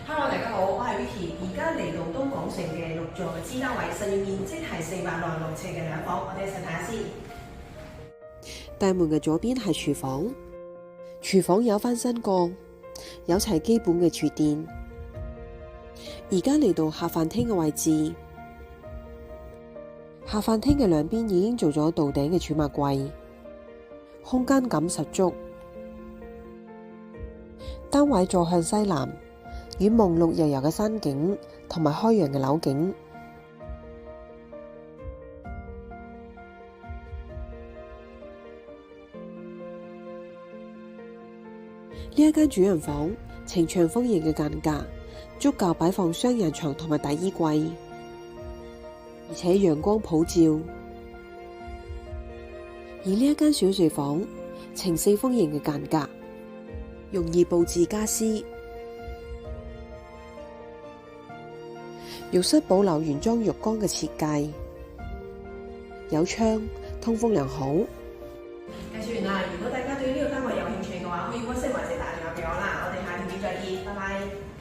Hello，大家好，我係 Vicky，而家嚟到東港城嘅6座嘅 G 單位，實用面積係466尺嘅兩房，我哋一齊睇下先。大門嘅左邊係廚房，廚房有翻新過，有齊基本嘅廚電。而家嚟到客飯廳嘅位置，客飯廳嘅兩邊已經做咗到頂嘅儲物櫃，空間感十足。單位坐向西南，遠望綠油油嘅山景同埋開揚嘅樓景。呢一間主人房呈長方形嘅間隔，足夠擺放雙人床同埋大衣櫃，而且陽光普照。而呢一間小睡房呈4方形嘅間隔，容易佈置家私。浴室保留原裝浴缸嘅設計，有窗，通風良好。介紹完啦，如果大家對呢個單位有興趣嘅話，可以WhatsApp或者打電話俾我啦。我哋下條片再見，拜拜。